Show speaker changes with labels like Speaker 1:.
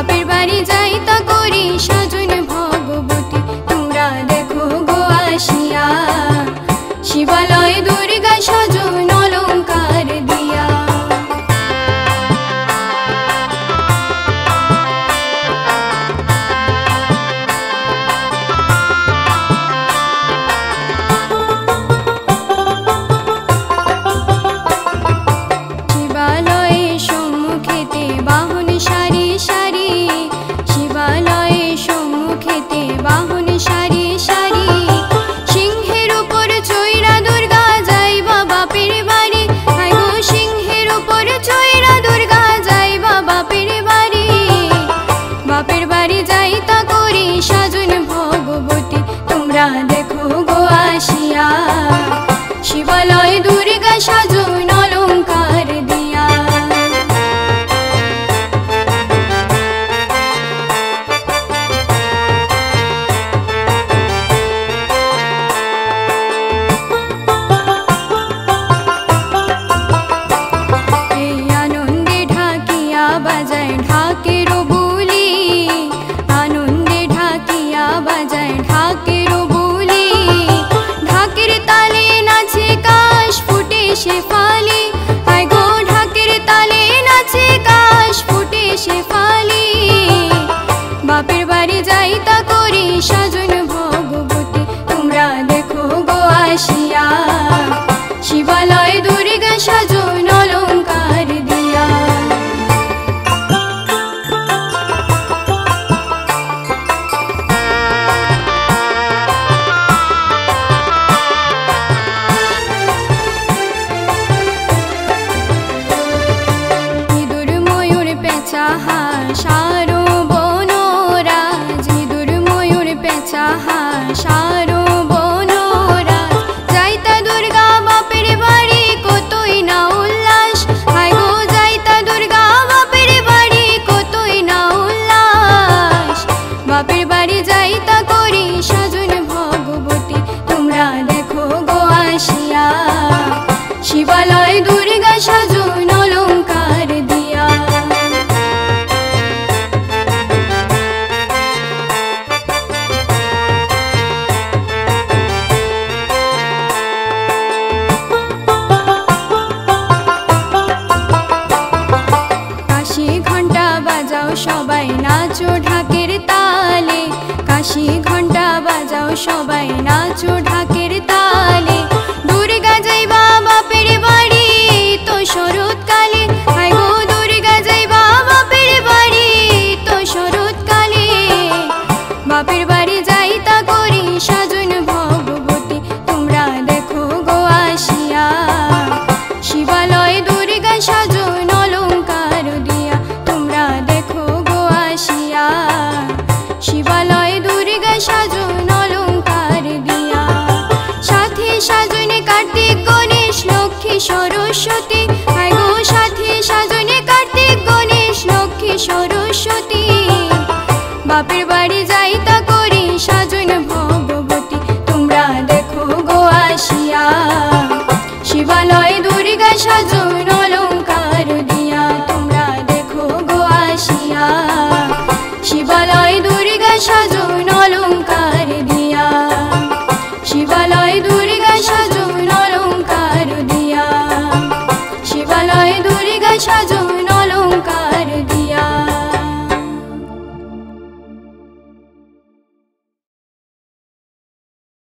Speaker 1: বাপের বাড়ি যাইতা করি সাজন ভগবতী তোমরা দেখো গো আসিয়া শিবালয় দুর্গা সাজন অলঙ্কার দিয়া। শিবালয়ে সম্মুখেতে বাহন সারি সারি, শিবালয়ে সম্মুখেতে বাহন সারি সারি, সিংহের উপর চৈরা দুর্গা যাইবা বাপের বাড়ি, হায় গো সিংহের উপর চৈরা দুর্গা যাইবা বাপের বাড়ি, বাপের বাড়ি যাইতা করি সাজন ভগবতী তোমরা দেখো গো আসিয়া শিবালয় দুর্গা সাজন অলঙ্কার দিয়া। এই আনন্দে ঢাকিয়া বাজায় ঢাকের বুলি, আনন্দে ঢাকিয়া বাজায় ঢাকের বুলি, ঢাকের তালে নাচে কাশ ফুটে শেফালি, হায় গো ঢাকের তালে নাচে কাশ ফুটে শেফালি, বাপের বাড়ি যাইতা করি সাজন ভগবতী তোমরা দেখো গো আসিয়া শিবালয় দুর্গা সাজন অলঙ্কার দিয়া। ইঁদুর ময়ূর পেঁচা হাঁস আরো বনরাজ, ইঁদুর ময়ূর পেঁচা হাঁস আরো বনরাজ, যাইতা দুর্গা বাপের বাড়ি কতই না উল্লাস, হায় গো যাইতা দুর্গা বাপের বাড়ি কতই না উল্লাস, বাপের বাড়ি যাইতা করি সাজন ভগবতী তোমরা দেখো গো আসিয়া শিবালয় দুর্গা সাজন অলঙ্কার দিয়া। কাশি ঘন্টা বাজাও সবাই নাচো ঢাকের তালে, কাশি ঘন্টা বাজাও সবাই নাচো ঢাকের তালে, দুর্গা যাইবা বাপের বাড়ি তো শরৎকালে, হায় গো দুর্গা যাইবা বাপের বাড়ি তো শরৎকালে, বাপের বাড়ি যাইতা করি সাজন ভগবতী তোমরা দেখো গো আসিয়া শিবালয় দুর্গা সাজন অলঙ্কার দিয়া, তোমরা দেখো গো আসিয়া শিবালয় দুর্গা সাজন অলঙ্কার দিয়া। সাথী সাজনে কার্তিক গণেশ লক্ষ্মী সরস্বতী, হায় গো সাথী সাজনে কার্তিক গণেশ লক্ষ্মী সরস্বতী, বাপের বাড়ি যাইতা করি সাজন ভগবতী তোমরা দেখো গো আসিয়া শিবালয় দুর্গা সাজন